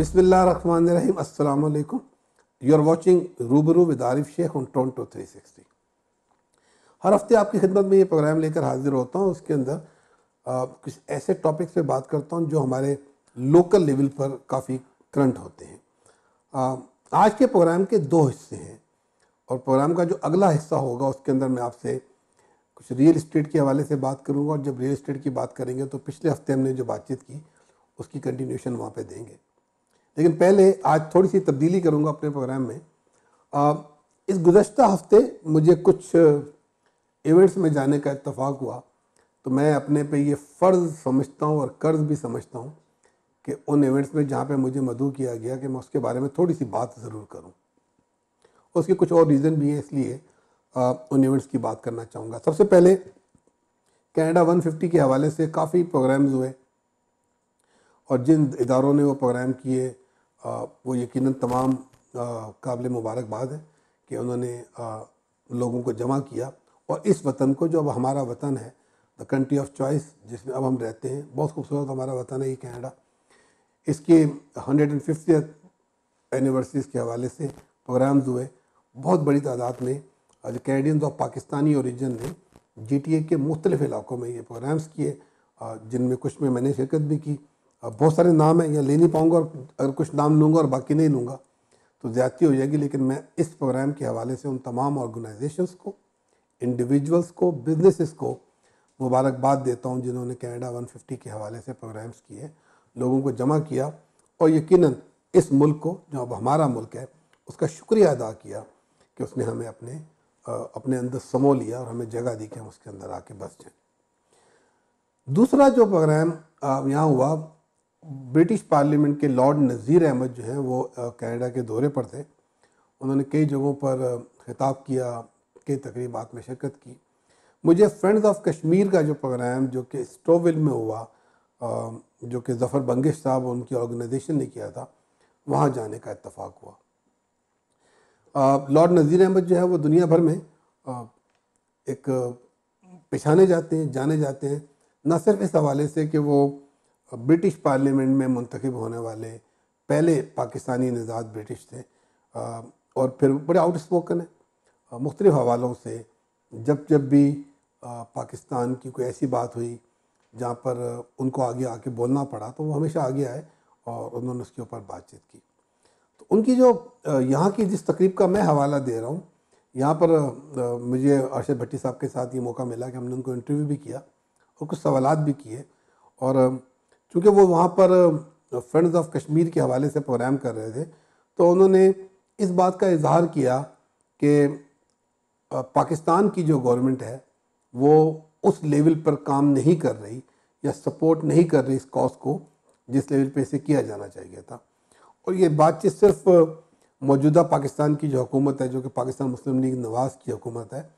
बिस्मिल्लाहिर्रहमानिर्रहीम, अस्सलाम वालेकुम। You are watching Rubaroo with Arif Sheikh on Toronto 360। हर हफ्ते आपकी खिदमत में ये प्रोग्राम लेकर हाजिर होता हूँ। उसके अंदर कुछ ऐसे टॉपिक्स पे बात करता हूँ जो हमारे लोकल लेवल पर काफ़ी करंट होते हैं। आज के प्रोग्राम के दो हिस्से हैं और प्रोग्राम का जो अगला हिस्सा होगा उसके अंदर मैं आपसे कुछ रियल इस्टेट के हवाले से बात करूँगा। और जब रियल इस्टेट की बात करेंगे तो पिछले हफ्ते हमने जो बातचीत की उसकी कंटिन्यूशन वहाँ पे देंगे। लेकिन पहले आज थोड़ी सी तब्दीली करूँगा अपने प्रोग्राम में। इस गुज़श्ता हफ्ते मुझे कुछ इवेंट्स में जाने का इत्तेफाक हुआ, तो मैं अपने पे ये फ़र्ज़ समझता हूँ और कर्ज़ भी समझता हूँ कि उन इवेंट्स में जहाँ पे मुझे मदऊ किया गया कि मैं उसके बारे में थोड़ी सी बात ज़रूर करूँ। उसके कुछ और रीज़न भी हैं, इसलिए उन इवेंट्स की बात करना चाहूँगा। सबसे पहले कनाडा 150 के हवाले से काफ़ी प्रोग्राम्स हुए और जिन इदारों ने वो प्रोग्राम किए वो यकीनन तमाम काबिल मुबारकबाद है कि उन्होंने लोगों को जमा किया और इस वतन को, जो अब हमारा वतन है, द कंट्री ऑफ चॉइस, जिसमें अब हम रहते हैं, बहुत खूबसूरत हमारा वतन है ये कनाडा, इसके 150th एनिवर्सरीज़ के हवाले से प्रोग्राम्स हुए। बहुत बड़ी तादाद में जो कैनेडियंस ऑफ पाकिस्तानी ओरिजिन ने GTA के मुख्तलिफ़ इलाकों में ये प्रोग्राम्स किए, जिनमें कुछ में मैंने शिरकत भी की। बहुत सारे नाम हैं, या ले नहीं पाऊँगा, और अगर कुछ नाम लूँगा और बाकी नहीं लूँगा तो ज़्यादती हो जाएगी। लेकिन मैं इस प्रोग्राम के हवाले से उन तमाम ऑर्गेनाइजेशंस को, इंडिविजुअल्स को, बिजनेसेस को मुबारकबाद देता हूँ जिन्होंने कनाडा 150 के हवाले से प्रोग्राम्स किए, लोगों को जमा किया और यकीनन इस मुल्क को, जो अब हमारा मुल्क है, उसका शुक्रिया अदा किया कि उसने हमें अपने अंदर समो लिया और हमें जगह दी कि हम उसके अंदर आके बस जाएँ। दूसरा जो प्रोग्राम यहाँ हुआ, ब्रिटिश पार्लियामेंट के लॉर्ड नज़ीर अहमद जो हैं वो कनाडा के दौरे पर थे। उन्होंने कई जगहों पर खिताब किया, कई तकरीबात में शिरकत की। मुझे फ्रेंड्स ऑफ कश्मीर का जो प्रोग्राम जो कि स्टोविल में हुआ, जो कि ज़फ़र बंगिश साहब और उनकी ऑर्गेनाइजेशन ने किया था, वहाँ जाने का इत्तेफाक हुआ। लॉर्ड नज़ीर अहमद जो है वो दुनिया भर में एक पहचाने जाते हैं, न सिर्फ इस हवाले से कि वो ब्रिटिश पार्लियामेंट में मुंतखब होने वाले पहले पाकिस्तानी निज़ाद ब्रिटिश थे, और फिर बड़े आउटस्पोकन है। मुख्तलिफ़ हवालों से जब भी पाकिस्तान की कोई ऐसी बात हुई जहाँ पर उनको आगे आके बोलना पड़ा, तो वो हमेशा आगे आए और उन्होंने उसके ऊपर बातचीत की। तो उनकी जो यहाँ की जिस तकरीब का मैं हवाला दे रहा हूँ, यहाँ पर मुझे अरशद भट्टी साहब के साथ ये मौका मिला कि हमने उनको इंटरव्यू भी किया और कुछ सवालात भी किए। और चूँकि वो वहाँ पर फ्रेंड्स ऑफ कश्मीर के हवाले से प्रोग्राम कर रहे थे, तो उन्होंने इस बात का इजहार किया कि पाकिस्तान की जो गवर्नमेंट है वो उस लेवल पर काम नहीं कर रही या सपोर्ट नहीं कर रही इस कॉज को जिस लेवल पे इसे किया जाना चाहिए था। और ये बातचीत सिर्फ मौजूदा पाकिस्तान की जो हुकूमत है, जो कि पाकिस्तान मुस्लिम लीग नवाज़ की हुकूमत है,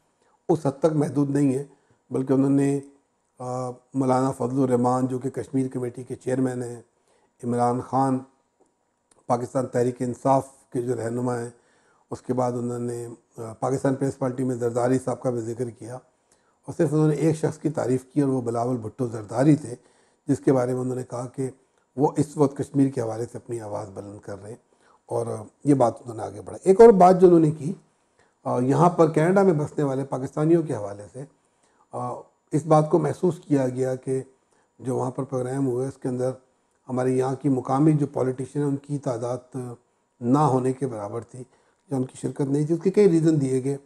उस हद तक महदूद नहीं है, बल्कि उन्होंने मौलाना फजलुर रहमान जो कि कश्मीर कमेटी के चेयरमैन हैं, इमरान ख़ान पाकिस्तान तहरीक इंसाफ के जो रहनुमा हैं, उसके बाद उन्होंने पाकिस्तान पीपल्स पार्टी में जरदारी साहब का भी जिक्र किया। और सिर्फ उन्होंने एक शख्स की तारीफ़ की और वो बिलावल भुट्टो जरदारी थे, जिसके बारे में उन्होंने कहा कि वो इस वक्त कश्मीर के हवाले से अपनी आवाज़ बुलंद कर रहे हैं, और ये बात उन्होंने आगे बढ़ा। एक और बात जो उन्होंने की, यहाँ पर कनाडा में बसने वाले पाकिस्तानियों के हवाले से इस बात को महसूस किया गया कि जो वहाँ पर प्रोग्राम हुए उसके अंदर हमारे यहाँ की मुकामी जो पॉलिटिशियन उनकी तादाद ना होने के बराबर थी, या उनकी शिरकत नहीं थी। उसके कई रीज़न दिए गए,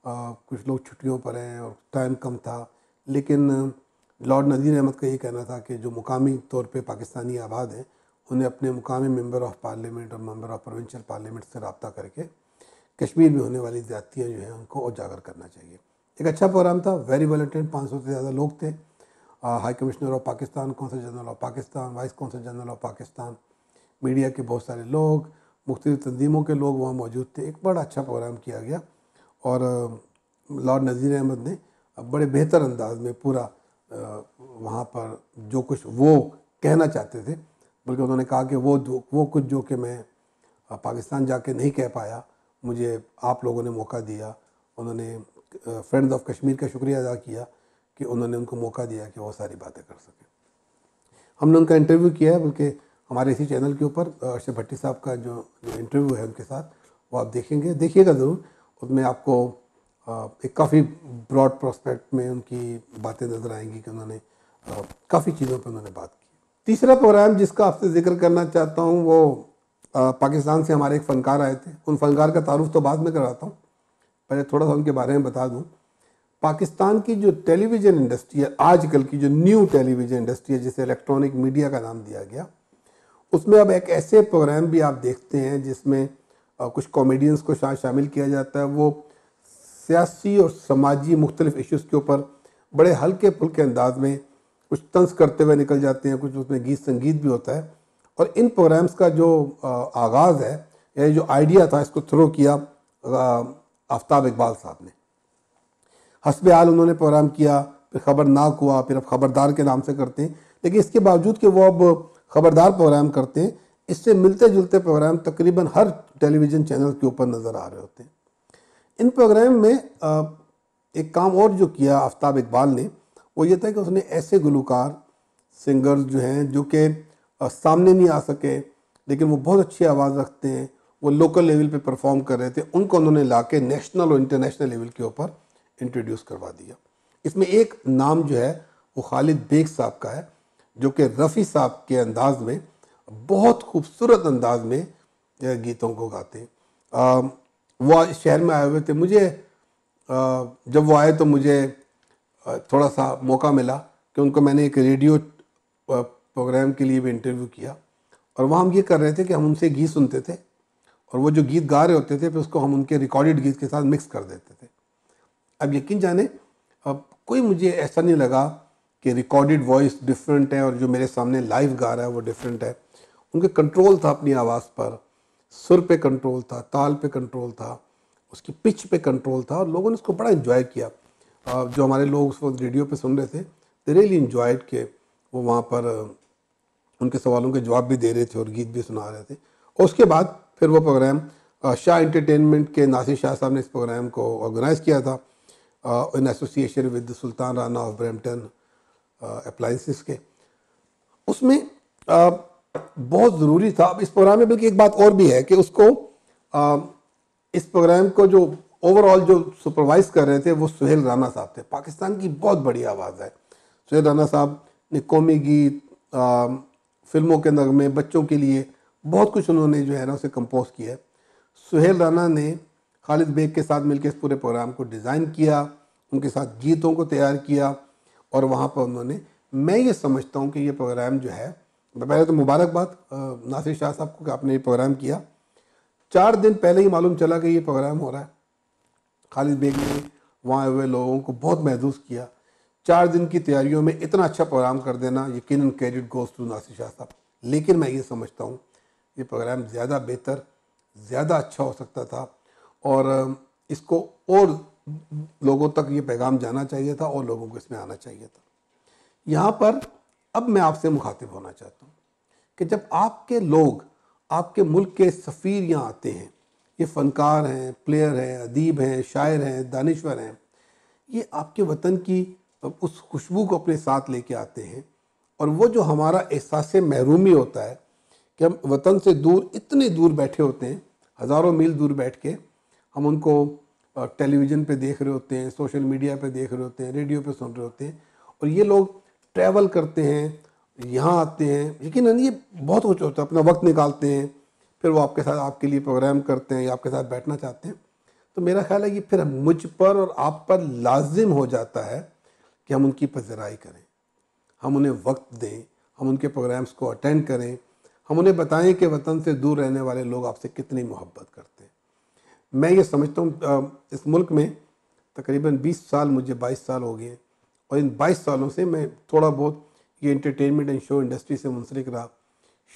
कुछ लोग छुट्टियों पर हैं और टाइम कम था, लेकिन लॉर्ड नज़ीर अहमद का ये कहना था कि जो मुकामी तौर पे पाकिस्तानी आबाद हैं उन्हें अपने मुकामी मेंबर ऑफ़ पार्लियामेंट और मेंबर ऑफ़ प्रोविंशियल पार्लियामेंट से रब्ता करके कश्मीर में होने वाली ज़्यादतियाँ जो हैं उनको उजागर करना चाहिए। एक अच्छा प्रोग्राम था, वेरी वेल अटेंड, 500 से ज़्यादा लोग थे। High commissioner of Pakistan, consul general of Pakistan, vice consul general of Pakistan, media के बहुत सारे लोग, मुख्तलिफ़ तंजीमों के लोग वहाँ मौजूद थे। एक बड़ा अच्छा प्रोग्राम किया गया और लॉर्ड नज़ीर अहमद ने बड़े बेहतर अंदाज में पूरा वहाँ पर जो कुछ वो कहना चाहते थे, बल्कि उन्होंने कहा कि वो कुछ जो कि मैं पाकिस्तान जाके नहीं कह पाया, मुझे आप लोगों ने मौका दिया। उन्होंने फ्रेंड्स ऑफ कश्मीर का शुक्रिया अदा किया कि उन्होंने उनको मौका दिया कि वो सारी बातें कर सकें। हमने उनका इंटरव्यू किया है, बल्कि हमारे इसी चैनल के ऊपर अरशद भट्टी साहब का जो इंटरव्यू है उनके साथ, वो आप देखेंगे, देखिएगा ज़रूर। उसमें आपको एक काफ़ी ब्रॉड प्रोस्पेक्ट में उनकी बातें नज़र आएंगी कि उन्होंने काफ़ी चीज़ों पर उन्होंने बात की। तीसरा प्रोग्राम जिसका आपसे जिक्र करना चाहता हूँ वो पाकिस्तान से हमारे एक फ़नकार आए थे। उन फ़नकार का तारुफ तो बाद में कराता हूँ, पहले थोड़ा सा उनके बारे में बता दूँ। पाकिस्तान की जो टेलीविज़न इंडस्ट्री है, आजकल की जो न्यू टेलीविज़न इंडस्ट्री है, जिसे इलेक्ट्रॉनिक मीडिया का नाम दिया गया, उसमें अब एक ऐसे प्रोग्राम भी आप देखते हैं जिसमें कुछ कॉमेडियंस को शामिल किया जाता है। वो सियासी और समाजी मुख्तलिफ इश्यूज़ के ऊपर बड़े हल्के फुल्के अंदाज में कुछ तंज करते हुए निकल जाते हैं, कुछ उसमें गीत संगीत भी होता है। और इन प्रोग्राम्स का जो आगाज़ है, या जो आइडिया था, इसको थ्रो किया आफ्ताब इकबाल साहब ने। हस्बे हाल उन्होंने प्रोग्राम किया, फिर खबरनाक हुआ, फिर अब खबरदार के नाम से करते हैं। लेकिन इसके बावजूद कि वो अब खबरदार प्रोग्राम करते हैं, इससे मिलते जुलते प्रोग्राम तकरीबन हर टेलीविज़न चैनल के ऊपर नज़र आ रहे होते हैं। इन प्रोग्राम में एक काम और जो किया आफ्ताब इकबाल ने, वो ये था कि उसने ऐसे गुलकार सिंगर्स जो हैं जो कि सामने नहीं आ सके लेकिन वो बहुत अच्छी आवाज़ रखते हैं, वो लोकल लेवल पे परफॉर्म कर रहे थे, उनको उन्होंने ला के नेशनल और इंटरनेशनल लेवल के ऊपर इंट्रोड्यूस करवा दिया। इसमें एक नाम जो है वो खालिद बेग साहब का है, जो कि रफ़ी साहब के अंदाज में बहुत खूबसूरत अंदाज में गीतों को गाते हैं। वो शहर में आए हुए थे। मुझे जब वो आए तो मुझे थोड़ा सा मौका मिला कि उनको मैंने एक रेडियो प्रोग्राम के लिए भी इंटरव्यू किया, और वहाँ हम ये कर रहे थे कि हम उनसे गीत सुनते थे और वो जो गीत गा रहे होते थे फिर उसको हम उनके रिकॉर्डेड गीत के साथ मिक्स कर देते थे। अब यकीन जाने, अब कोई मुझे ऐसा नहीं लगा कि रिकॉर्डेड वॉइस डिफरेंट है और जो मेरे सामने लाइव गा रहा है वो डिफरेंट है। उनके कंट्रोल था अपनी आवाज़ पर, सुर पे कंट्रोल था, ताल पे कंट्रोल था, उसकी पिच पे कंट्रोल था, और लोगों ने उसको बड़ा इन्जॉय किया। जो हमारे लोग उस वक्त रेडियो पे सुन रहे थे, दे रियली इन्जॉयड के वो वहाँ पर उनके सवालों के जवाब भी दे रहे थे और गीत भी सुना रहे थे। और उसके बाद फिर वो प्रोग्राम शाह एंटरटेनमेंट के नासिर शाह साहब ने इस प्रोग्राम को ऑर्गेनाइज़ किया था in association with Sultan Rana of Brampton appliances के। उसमें बहुत ज़रूरी था। अब इस प्रोग्राम में बल्कि एक बात और भी है कि उसको इस प्रोग्राम को जो ओवरऑल जो सुपरवाइज़ कर रहे थे वो सुहेल राना साहब थे। पाकिस्तान की बहुत बड़ी आवाज़ है। सुहेल राना साहब ने कौमी गीत, फिल्मों के नगमे, बच्चों के लिए बहुत कुछ उन्होंने जो है ना उसे कंपोज किया है। सुहेल राना ने खालिद बेग के साथ मिलकर इस पूरे प्रोग्राम को डिज़ाइन किया, उनके साथ गीतों को तैयार किया, और वहाँ पर उन्होंने, मैं ये समझता हूँ कि ये प्रोग्राम जो है, पहले तो मुबारकबाद नासिर शाह साहब को कि आपने ये प्रोग्राम किया। 4 दिन पहले ही मालूम चला कि ये प्रोग्राम हो रहा है। खालिद बेग ने वहाँ आए हुए लोगों को बहुत महसूस किया। 4 दिन की तैयारियों में इतना अच्छा प्रोग्राम कर देना, यकीनन credit goes to Nasir Shah साहब। लेकिन मैं ये समझता हूँ ये प्रोग्राम ज़्यादा बेहतर, ज़्यादा अच्छा हो सकता था, और इसको और लोगों तक ये पैगाम जाना चाहिए था और लोगों को इसमें आना चाहिए था। यहाँ पर अब मैं आपसे मुखातिब होना चाहता हूँ कि जब आपके लोग, आपके मुल्क के सफ़ीर यहाँ आते हैं, ये फ़नकार हैं, प्लेयर हैं, अदीब हैं, शायर हैं, दानिश्वर हैं, ये आपके वतन की उस खुशबू को अपने साथ लेके आते हैं। और वो जो हमारा एहसास महरूमी होता है कि हम वतन से दूर, इतने दूर बैठे होते हैं, हज़ारों मील दूर बैठ के हम उनको टेलीविज़न पे देख रहे होते हैं, सोशल मीडिया पे देख रहे होते हैं, रेडियो पे सुन रहे होते हैं, और ये लोग ट्रैवल करते हैं, यहाँ आते हैं, यकीनन ये बहुत कुछ होता है, अपना वक्त निकालते हैं, फिर वो आपके साथ, आपके लिए प्रोग्राम करते हैं या आपके साथ बैठना चाहते हैं। तो मेरा ख्याल है कि फिर मुझ पर और आप पर लाजिम हो जाता है कि हम उनकी पज़राई करें, हम उन्हें वक्त दें, हम उनके प्रोग्राम्स को अटेंड करें, हम उन्हें बताएं कि वतन से दूर रहने वाले लोग आपसे कितनी मोहब्बत करते हैं। मैं ये समझता हूँ इस मुल्क में तकरीबन 20 साल, मुझे 22 साल हो गए, और इन 22 सालों से मैं थोड़ा बहुत ये एंटरटेनमेंट एंड शो इंडस्ट्री से मुंसलिक रहा,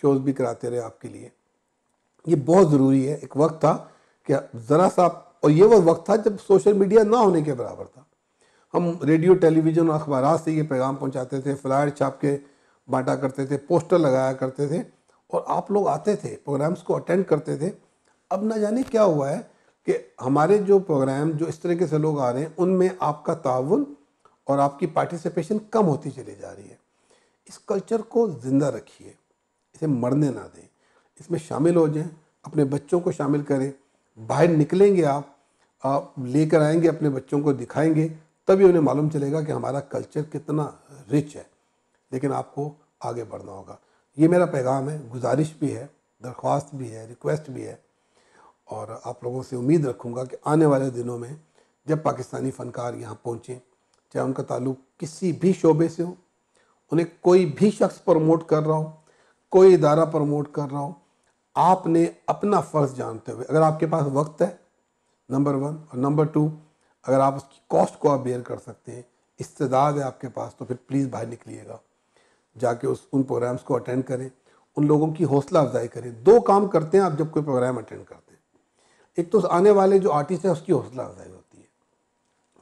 शोज़ भी कराते रहे आपके लिए। ये बहुत ज़रूरी है। एक वक्त था कि ज़रा सा, और ये वो वक्त था जब सोशल मीडिया ना होने के बराबर था। हम रेडियो, टेलीविज़न और अखबारात से ये पैगाम पहुंचाते थे, फ्लायर छाप के बांटा करते थे, पोस्टर लगाया करते थे, और आप लोग आते थे, प्रोग्राम्स को अटेंड करते थे। अब ना जाने क्या हुआ है कि हमारे जो प्रोग्राम, जो इस तरीके से लोग आ रहे हैं, उनमें आपका ताउन और आपकी पार्टिसिपेशन कम होती चली जा रही है। इस कल्चर को ज़िंदा रखिए, इस इसे मरने ना दें, इसमें शामिल हो जाएं, अपने बच्चों को शामिल करें। बाहर निकलेंगे आप लेकर आएंगे अपने बच्चों को, दिखाएंगे, तभी उन्हें मालूम चलेगा कि हमारा कल्चर कितना रिच है। लेकिन आपको आगे बढ़ना होगा। ये मेरा पैगाम है, गुजारिश भी है, दरख्वास्त भी है, रिक्वेस्ट भी है। और आप लोगों से उम्मीद रखूँगा कि आने वाले दिनों में जब पाकिस्तानी फ़नकार यहाँ पहुँचें, चाहे उनका ताल्लुक़ किसी भी शोबे से हो, उन्हें कोई भी शख्स प्रमोट कर रहा हो, कोई इदारा प्रमोट कर रहा हो, आपने अपना फ़र्ज़ जानते हुए, अगर आपके पास वक्त है नंबर 1, और नंबर 2 अगर आप उसकी कॉस्ट को आप बेयर कर सकते हैं, इस्तेदाद है आपके पास, तो फिर प्लीज़ बाहर निकलिएगा, जाके उन प्रोग्राम्स को अटेंड करें, उन लोगों की हौसला अफजाई करें। 2 काम करते हैं आप जब कोई प्रोग्राम अटेंड करते हैं। एक तो आने वाले जो आर्टिस्ट है उसकी हौसला अफजाई होती है,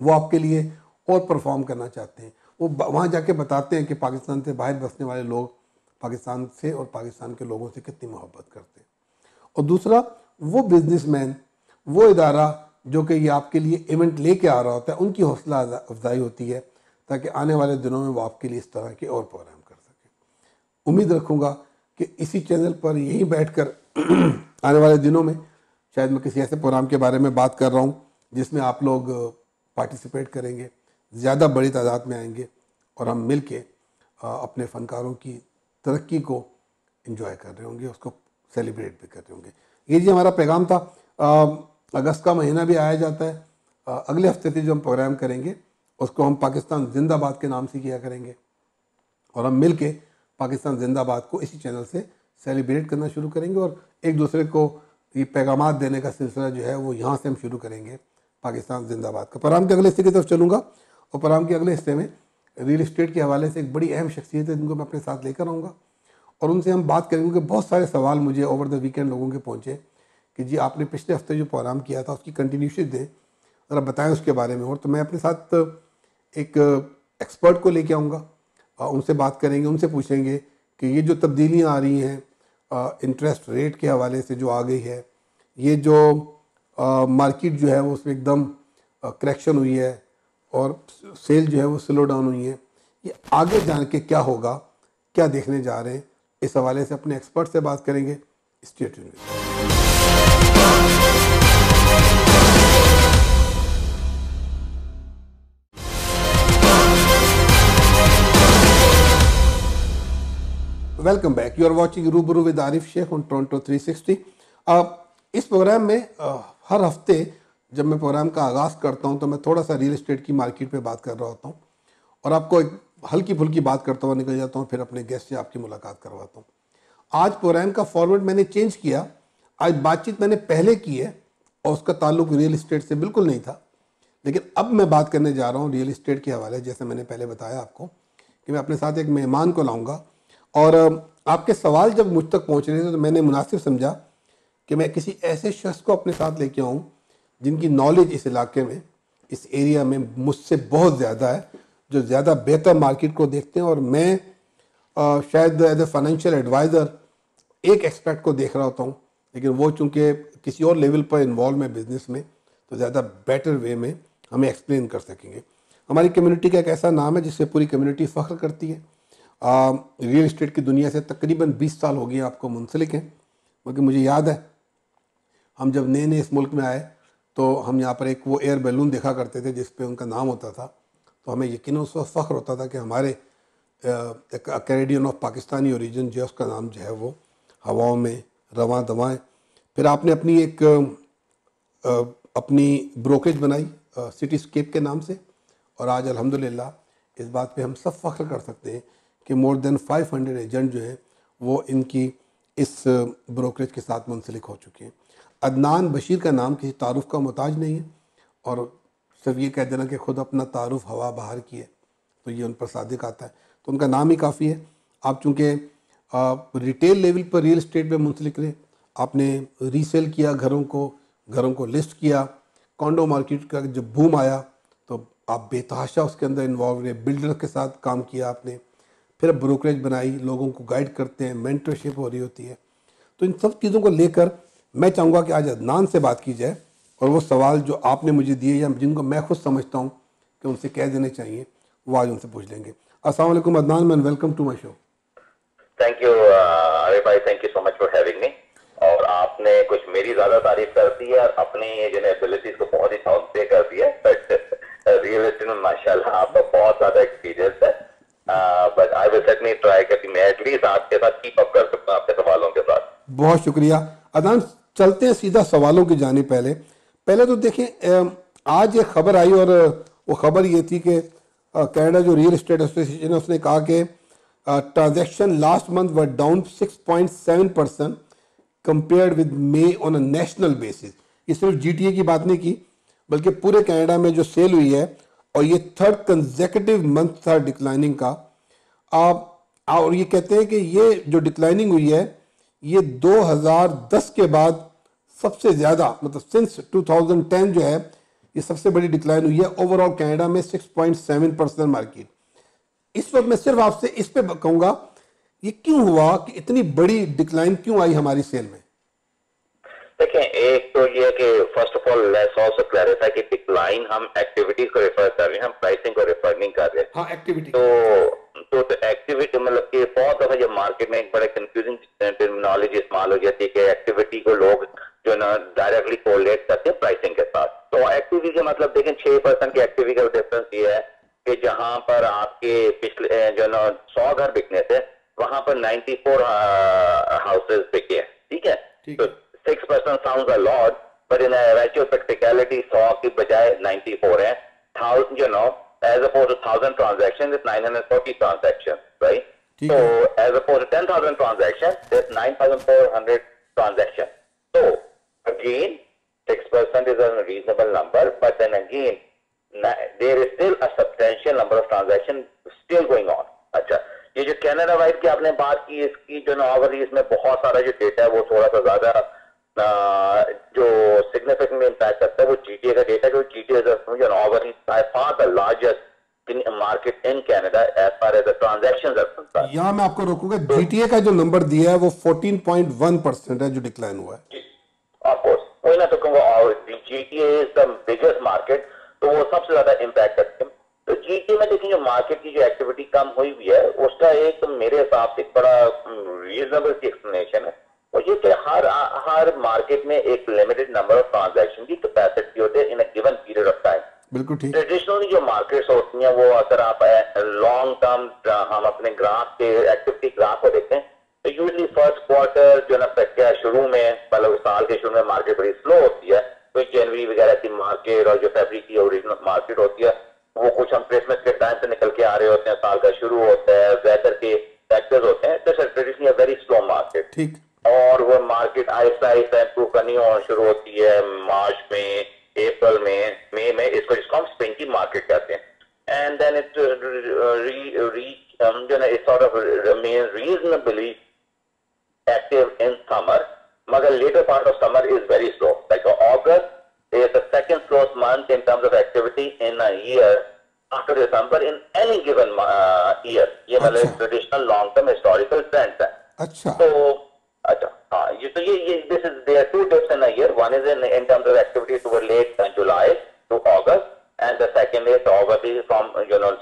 वो आपके लिए और परफॉर्म करना चाहते हैं, वो वहाँ जाके बताते हैं कि पाकिस्तान से बाहर बसने वाले लोग पाकिस्तान से और पाकिस्तान के लोगों से कितनी मोहब्बत करते हैं। और दूसरा, वो बिजनेसमैन, वो इदारा जो कि ये आपके लिए इवेंट लेके आ रहा होता है, उनकी हौसला अफजाई होती है, ताकि आने वाले दिनों में वो आपके लिए इस तरह के और प्रोग्राम कर सकें। उम्मीद रखूँगा कि इसी चैनल पर यहीं बैठकर आने वाले दिनों में शायद मैं किसी ऐसे प्रोग्राम के बारे में बात कर रहा हूँ जिसमें आप लोग पार्टिसिपेट करेंगे, ज़्यादा बड़ी तादाद में आएंगे और हम मिल के अपने फ़नकारों की तरक्की को एंजॉय कर रहे होंगे, उसको सेलिब्रेट भी कर रहे होंगे। ये जी हमारा पैगाम था। अगस्त का महीना भी आया जाता है, अगले हफ्ते से जो हम प्रोग्राम करेंगे उसको हम पाकिस्तान जिंदाबाद के नाम से किया करेंगे, और हम मिल के पाकिस्तान जिंदाबाद को इसी चैनल से सेलिब्रेट करना शुरू करेंगे, और एक दूसरे को ये पैगामात देने का सिलसिला जो है वो यहाँ से हम शुरू करेंगे, पाकिस्तान जिंदाबाद का। प्रोग्राम के अगले हिस्से की तरफ चलूँगा, और प्रोग्राम के अगले हिस्से में रियल इस्टेट के हवाले से एक बड़ी अहम शख्सियत है जिनको मैं अपने साथ लेकर आऊँगा, और उनसे हम बात करेंगे कि बहुत सारे सवाल मुझे ओवर द वीकेंड लोगों के पहुँचे कि जी आपने पिछले हफ्ते जो प्रोग्राम किया था उसकी कंटिन्यूशन दें, ज़रा बताएं उसके बारे में। और तो मैं अपने साथ एक एक्सपर्ट को लेके आऊँगा, उनसे बात करेंगे, उनसे पूछेंगे कि ये जो तब्दीलियाँ आ रही हैं इंटरेस्ट रेट के हवाले से जो आ गई है, ये जो मार्केट जो है वो उसमें एकदम करेक्शन हुई है और सेल जो है वो स्लो डाउन हुई है, ये आगे जान के क्या होगा, क्या देखने जा रहे हैं, इस हवाले से अपने एक्सपर्ट से बात करेंगे। Stay tuned. Welcome back, you are watching Rubaru with Arif Sheikh on Toronto 360। इस प्रोग्राम में हर हफ्ते जब मैं प्रोग्राम का आगाज़ करता हूं तो मैं थोड़ा सा रियल एस्टेट की मार्केट पे बात कर रहा होता हूं, और आपको एक हल्की फुल्की बात करता हुआ निकल जाता हूं, फिर अपने गेस्ट से आपकी मुलाकात करवाता हूं। आज प्रोग्राम का फॉर्मेट मैंने चेंज किया। आज बातचीत मैंने पहले की है और उसका ताल्लुक रियल एस्टेट से बिल्कुल नहीं था, लेकिन अब मैं बात करने जा रहा हूँ रियल एस्टेट के हवाले। जैसे मैंने पहले बताया आपको कि मैं अपने साथ एक मेहमान को लाऊंगा, और आपके सवाल जब मुझ तक पहुँच रहे थे तो मैंने मुनासिब समझा कि मैं किसी ऐसे शख्स को अपने साथ लेके आऊँ जिनकी नॉलेज इस इलाके में, इस एरिया में मुझसे बहुत ज़्यादा है, जो ज़्यादा बेहतर मार्केट को देखते हैं। और मैं शायद एज ए फाइनेंशियल एडवाइज़र एक एक्सपर्ट को देख रहा होता हूँ, लेकिन वो चूँकि किसी और लेवल पर इन्वॉल्व है बिज़नेस में, तो ज़्यादा बेटर वे में हमें एक्सप्लेन कर सकेंगे। हमारी कम्युनिटी का एक ऐसा नाम है जिससे पूरी कम्युनिटी फ़ख्र करती है। रियल इस्टेट की दुनिया से तकरीबन 20 साल हो गए आपको मुंसलिक हैं, क्योंकि मुझे याद है हम जब नए नए इस मुल्क में आए तो हम यहाँ पर एक वो एयर बैलून देखा करते थे जिस पे उनका नाम होता था, तो हमें यकीनन उस वक्त फ़ख्र होता था कि हमारे एक कैनेडियन ऑफ पाकिस्तानी ओरिजिन जो उसका नाम जो है वो हवाओं में रवां दवाएँ। फिर आपने अपनी एक अपनी ब्रोकरेज बनाई सिटीस्केप के नाम से, और आज अल्हम्दुलिल्लाह इस बात पे हम सब फ़ख्र कर सकते हैं कि मोर देन 500 एजेंट जो हैं वो इनकी इस ब्रोकरेज के साथ मुंसलिक हो चुके हैं। अदनान बशीर का नाम किसी तारुफ का मोहताज नहीं है, और सिर्फ ये कह देना कि खुद अपना तारुफ हवा बाहर की है तो ये उन पर सादिक आता है, तो उनका नाम ही काफ़ी है। आप चूँकि रिटेल लेवल पर रियल इस्टेट में मुंसलिक रहे, आपने रीसेल किया घरों को लिस्ट किया, कॉन्डो मार्केट का जब बूम आया तो आप बेतहाशा उसके अंदर इन्वॉल्व रहे, बिल्डर के साथ काम किया आपने, फिर ब्रोकरेज बनाई, लोगों को गाइड करते हैं, मेंटरशिप हो रही होती है। तो इन सब चीज़ों को लेकर मैं चाहूँगा कि आज अदनान से बात की जाए, और वो सवाल जो आपने मुझे दिए या जिनको मैं खुद समझता हूँ कि उनसे कह देने चाहिए, वो आज उनसे पूछ लेंगे। अस्सलाम वालेकुम Adnan man, welcome to my show. Thank you अरे भाई, thank you so much for having me. और आपने कुछ मेरी ज्यादा तारीफ कर दी है और अपनी ये जो एबिलिटीज को बहुत ही डाउन पे कर दिया, बट रियल एस्टेट में माशाल्लाह आपका बहुत ज्यादा एक्सपीरियंस है। But I will certainly try कि मैं एटलीस्ट आपके साथ कीप अप कर सकता हूँ आपके सवालों के साथ। बहुत शुक्रिया अदनान। चलते हैं सीधा सवालों की जानी। पहले पहले तो देखें, आज एक खबर आई और वो खबर ये थी कि कनाडा जो रियल एस्टेट एसोसिएशन है उसने कहा कि transaction last month were down 6.7% compared with may on a national basis. ये सिर्फ जीटीए की बात नहीं की बल्कि पूरे कनाडा में जो सेल हुई है, और ये थर्ड कंसेक्यूटिव मंथ था डिक्लाइनिंग का। आप और ये कहते हैं कि ये जो डिक्लाइनिंग हुई है ये 2010 के बाद सबसे ज़्यादा, मतलब सिंस 2010 जो है ये सबसे बड़ी डिक्लाइन हुई है ओवरऑल कनाडा में 6.7% मार्केट। इस वक्त मैं सिर्फ आपसे इस पे कहूँगा ये क्यों हुआ कि इतनी बड़ी डिक्लाइन क्यों आई हमारी सेल में। देखें, एक तो ये कि first of all let's also clarify कि डिक्लाइन हम एक्टिविटीज को रेफर कर रहे हैं, हम प्राइसिंग को रेफर नहीं कर रहे। हाँ, एक्टिविटी। तो एक्टिविटी मतलब कि बहुत दफा जब मार्केट में एक बड़े कंफ्यूजिंग टर्मिनोलॉजी इस्तेमाल हो जाती है कि एक्टिविटी को लोग जो ना डायरेक्टली कोरिलेट करते हैं प्राइसिंग के साथ। तो एक्टिविटी का मतलब देखें 6% की एक्टिविटी का डिफरेंस ये है कि जहां पर आपके पिछले जो ना 100 घर बिकने थे वहां पर 94 हाउसेज बिके हैं, ठीक है। तो 6% sounds a lot, but in a actual practicality 100 की बजाय 94 है। 1000, as opposed to 1000 transactions, it's 940 transactions, right? So as opposed to 10,000 transactions, there's 9,400 transactions. So again, 6% is a reasonable number, but then again, there is still a substantial number of transactions still going on. अच्छा, ये जो Canada wide की आपने बात की, इसकी जो overall इसमें बहुत सारा जो डेटा है वो थोड़ा सा ज्यादा जो सिग्निफिकेंटली इंपैक्ट करता है वो जीटीए का डेटा, जो GTA is overall by far the largest market in Canada as far as the transactions are concerned. यहाँ मैं आपको रोकूंगा, जीटीए का जो नंबर दिया है वो 14.1% है जो डिक्लाइन हुआ है। ऑफ कोर्स वही ना, तो कहूंगा और GTA is the biggest market, तो वो सबसे ज्यादा इंपैक्ट करते हैं। तो जीटीए में देखिए जो मार्केट की जो एक्टिविटी कम हुई हुई है उसका एक मेरे हिसाब से बड़ा रीजनेबल सी एक्सप्लेनेशन है, और ये कि हर मार्केट में एक लिमिटेड नंबर ऑफ ट्रांजैक्शन की कैपेसिटी होती है in a given period of time. बिल्कुल ठीक। ट्रेडिशनली जो मार्केट्स होती हैं वो अगर आप लॉन्ग टर्म हम अपने ग्राफ के एक्टिविटी ग्राफ को देखते हैं तो यूजली फर्स्ट क्वार्टर जो ना प्रक्रिया शुरू में मतलब साल के शुरू में मार्केट बड़ी स्लो होती है, तो जनवरी वगैरह की मार्केट और जो फरवरी की ओरिजिनल मार्केट होती है वो कुछ हम क्रिसमस के टाइम से निकल के आ रहे होते हैं, साल का शुरू होता है, वेदर के फैक्टर्स होते हैं, तो ट्रेडिशनली वेरी स्लो मार्केट। ठीक। और वो मार्केट आहिस्ता आहिस्ता इंप्रूव करनी और शुरू होती है मार्च में, अप्रैल में, मई में, जिसको हम स्प्रिंग की मार्केट कहते हैं। And then it it sort of remain reasonably active in summer, मगर later part of summer is very slow, like August is the second slowest month in terms of activity in a year after December in any given year. ये मतलब traditional long term historical trends है। अच्छा। तो अच्छा हाँ, ये this is there are two dips in a year. One is in terms of activity toward late July to August, and the second is obviously from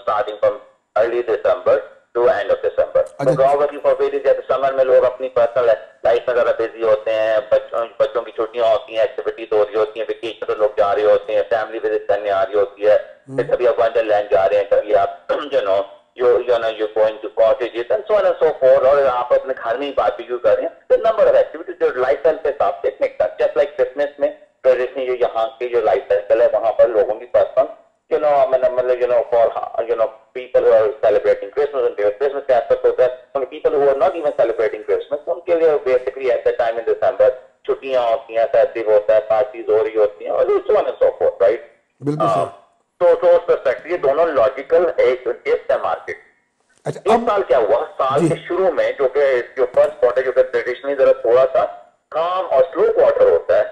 starting from early December to end of December. तो obviously for various जैसे summer में लोग अपनी personal life में ज्यादा busy होते हैं, बच्चों की छुट्टियां होती हैं, एक्टिविटीज हो रही होती हैं, वेकेशन तो लोग जा रहे होते हैं, फैमिली विजिट करने आ रही होती है, कभी आप वंडरलैंड जा रहे हैं, कभी आप you're going to cottages and so on and so forth, और आप अपने घर में ही बारबेक्यू कर रहे हैं, तो नंबर ऑफ एक्टिविटीज जो लाइफ स्टाइल के हिसाब से make sense. Just like Christmas में ट्रेडिशनली जो यहाँ की जो लाइफ साइकिल है वहां पर लोगों की personal for people who are celebrating Christmas and their Christmas aspect होता है, और people who are not even celebrating Christmas उनके लिए basically at that time in December छुट्टियां होती हैं, फेस्टिव होता है, पार्टीज हो रही होती हैं, और so on and so forth, right? बिल्कुल सही। तो उस पर्सपेक्टिव ये दोनों लॉजिकल एक डिप्स है मार्केट। अच्छा, इस साल क्या हुआ, साल के शुरू में जो फर्स्ट क्वार्टर जो ट्रेडिशनली जरा थोड़ा सा काम और स्लो क्वार्टर होता है,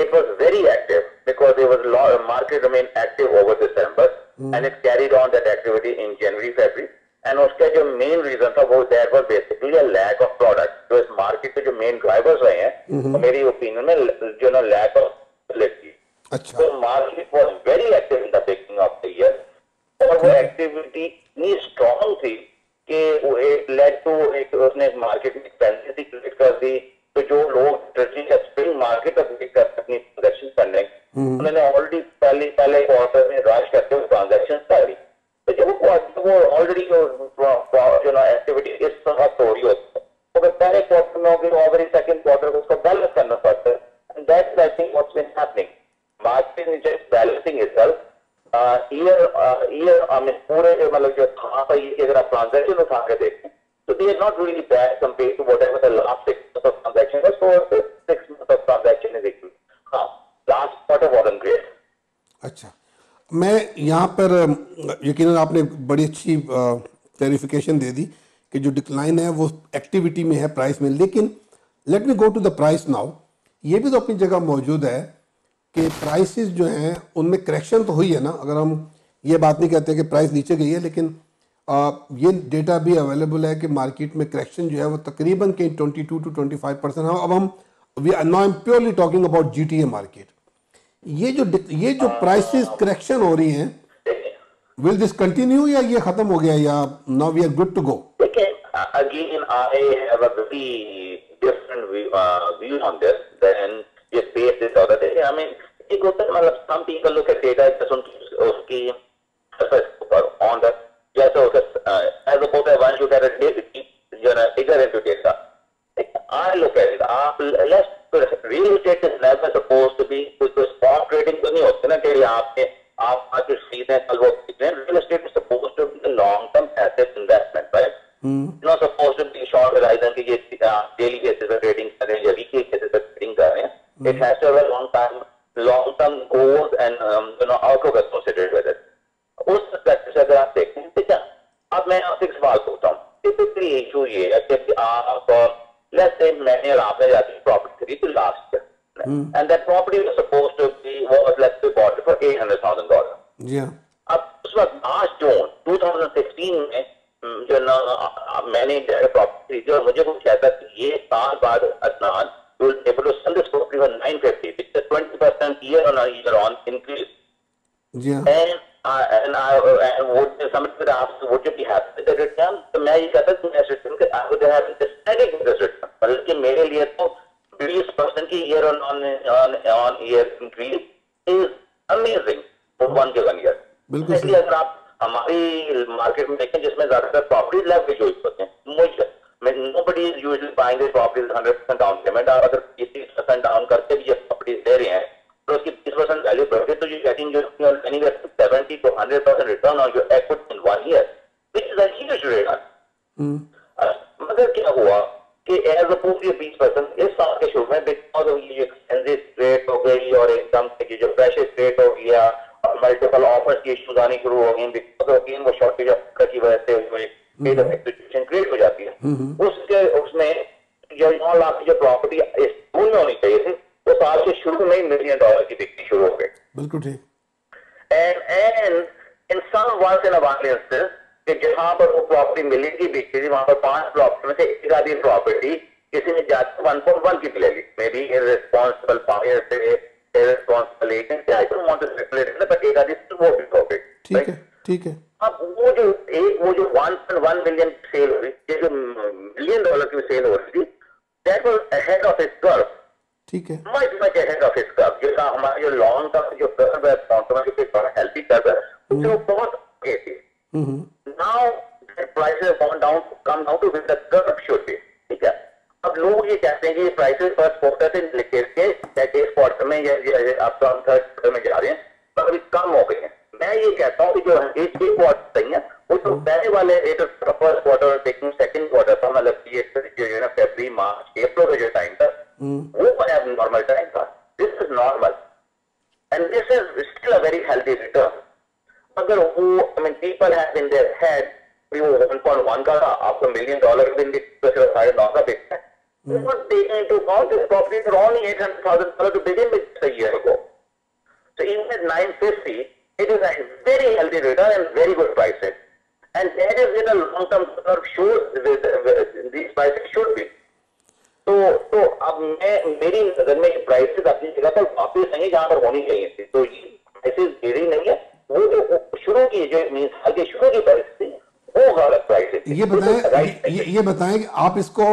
it was very active because there was market remain active over December and it carried on that activity in January February, and उसका जो मेन रीजन था वो that was basically a lack of product. तो इस market के जो main drivers रहे हैं तो मेरी ओपिनियन में लैक ऑफ फैसिलिटी। अच्छा। तो market was very active in the beginning of the year, और वो एक्टिविटी इतनी स्ट्रॉन्ग थी कि वो एक लेड टू एक उसने मार्केट में टेंडेंसी क्रिएट कर दी, तो जो लोग स्प्रिंग मार्केट तक वेट करते अपनी ट्रांजेक्शन करने, उन्होंने ऑलरेडी पहले क्वार्टर में रश करते हुए ट्रांजेक्शन कर ली। तो जब वो ऑलरेडी जो ना एक्टिविटी इस तरह हो रही होती है, तो पहले क्वार्टर में होगी, ओवर सेकंड क्वार्टर को उसको बैलेंस करना पड़ता है, and that's I think what's been happening. Market is just balancing itself year I mean पूरे मतलब जो था ये कि अगर आप ट्रांजैक्शन उठा के देखें तो they are not really bad compare to whatever the last 6 months of transaction was, so 6 months of transaction is equal. हाँ, लास्ट क्वार्टर wasn't great. अच्छा, मैं यहाँ पर यकीनन आपने बड़ी अच्छी क्लैरिफिकेशन दे दी कि जो डिक्लाइन है वो एक्टिविटी में है, प्राइस में। लेकिन let me go to the price now. ये भी तो अपनी जगह मौजूद है कि प्राइसेस जो हैं उनमें करेक्शन तो हुई है ना। अगर हम ये बात नहीं कहते कि प्राइस नीचे गई है, लेकिन ये डेटा भी अवेलेबल है कि मार्केट में करेक्शन जो है वो तकरीबन के 22 to 25%। अब हम we are now purely talking about GTA market. ये जो प्राइसेस करेक्शन हो रही हैं, विल दिस कंटिन्यू या ये खत्म हो गया, या now we are good to go? Again, I have a very different view on this than your base this other day. I mean, some people look at data just उसकी on the as opposed to once you get a data, you know, digger into data. I look at it. Real estate is never supposed to be कोई spot trading तो नहीं होती ना कि आप आज जो सीधे कल वो real estate is supposed to be a long-term asset investment, right? It's not supposed to be short horizon कि ये daily basis पे trading कर रहे हैं या weekly basis पे trading कर रहे हैं. It has to have a long-term goals and outlook associated with it. उस perspective से अगर आप देखते हैं, ठीक है, अब मैं आपसे एक सवाल पूछता हूँ। Typically issue ये है कि आप let's say मैंने और आपने जाके property खरीदी last year, and that property was supposed to be let's say bought for $800,000. Yeah. अब उस वक्त लास्ट जून 2016 में जो ना मैंने प्रॉपर्टी खरीदी और मुझे कुछ कहता कि ये साल बाद Adnan will be able to sell this property for 950, which is 20% year on increase. Yeah. And somebody would ask, would you be happy with the return? तो मैं ये कहता कि मैं return के I would have ecstatic with this return. मतलब कि मेरे लिए तो 20% की year on year increase is amazing for 1 given year. बिल्कुल इसलिए अगर आप हमारी मार्केट में देखें जिसमें ज्यादातर प्रॉपर्टीज लेवरेज हुई होते हैं, nobody is usually buying this property 100% down payment. और अगर 30% डाउन करके भी ये प्रॉपर्टीज दे रहे हैं तो उसकी 30% वैल्यू बढ़े तो you getting anywhere to 70 to 100% return on your equity in 1 year, which is a huge return. मगर क्या हुआ कि एज अपोज ये 20% इस साल के शुरू में बिकॉज ऑफ ये एक्सपेंसिव रेट हो गई और एकदम से जो प्रेशर रेट हो गया और मल्टीपल ऑफर्स की इश्यूज आनी शुरू हो गई बिकॉज ऑफ वो शॉर्टेज ऑफ की वजह से सिचुएशन क्रिएट हो जाती है। उसमें जो 9 लाख की जो प्रॉपर्टी इस जून में होनी चाहिए थी वो साल के शुरू में $1 million की बिकनी शुरू हो गई। बिल्कुल ठीक। And in some once in a while instance कि जहां पर वो प्रॉपर्टी मिलेगी बिकती थी वहां पर 5 प्रॉपर्टी में से एक आधी प्रॉपर्टी किसी ने जाकर 1.1 की ले ली, मे बी इररिस्पांसिबल बायर से irresponsible agent, I don't want to speculate but एक आधी वो भी हो गई। ठीक है, ठीक है। अब वो जो 1.1 बिलियन सेल हो रही, ये जो $1 million की सेल हो रही थी, that was ahead of its curve. ठीक है, much ahead of its curve. जो हमारा जो लॉन्ग टर्म जो कर्व है काउंटर के बड़ा हेल्दी कर्व है उससे वो बहुत आगे थी। Now prices have gone down come down to where the curve should be. ठीक है, अब लोग ये कहते हैं कि ये प्राइसेस फर्स्ट क्वार्टर से लेकर के सेकंड क्वार्टर में या अब तो थर्ड क्वार्टर में जा रहे हैं पर अभी कम हो गए हैं। मैं ये कहता हूँ कि जो एक क्वार्टर सही है वो तो पहले वाले फर्स्ट क्वार्टर सेकंड क्वार्टर था, मतलब जो फरवरी मार्च अप्रैल का जो टाइम था वो नॉर्मल टाइम था। This is normal and this is still a very healthy return. अगर वो I mean people have in their head वो 1.1 का था, आपको $1 million $9 का बिकता है, not taking into account this property for only $800,000 to begin with a year ago. So even at 950, it is a very healthy return and very good pricing. And that is where the long-term curve shows these prices should be. तो अब मेरी नजर में prices अपनी जगह पर वापस नहीं जहां पर होनी चाहिए थी, तो ये प्राइसेस गिरी नहीं है। वो जो शुरू की जो साल के शुरू की प्राइस थी वो गलत प्राइस ये बताएं, ये बताएं कि आप इसको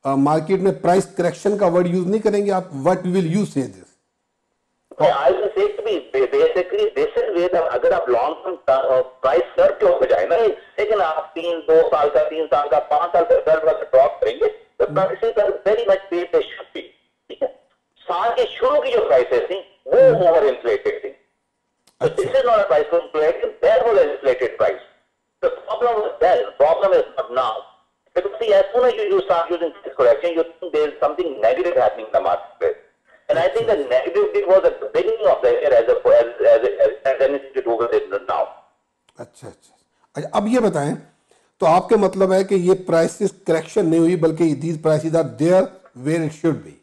मार्केट में प्राइस करेक्शन का वर्ड यूज नहीं करेंगे, आप व्हाट विल यू से this? I will say to be basically this is where अगर आप लॉन्ग टर्म प्राइस सर्व क्यों हो जाए ना, लेकिन आप 2 साल का 3 साल का 5 साल का सर्व अगर ड्रॉप करेंगे तो प्राइसेस आर वेरी मच पे दे शुड बी, ठीक है। साल के शुरू की जो प्राइसेस थी वो ओवर इन्फ्लेटेड थी, so this is not a price inflation, that was an inflated price. The problem was then, the problem is not now. Because see, as soon as you start using price correction, you think there is something negative happening in the marketplace. And I think the negativity was at the beginning of the year as anything to do with it now. अच्छा अच्छा अच्छा, अब ये बताएं, तो आपके मतलब है कि ये प्राइसेस करेक्शन नहीं हुई बल्कि these prices are there where it should be.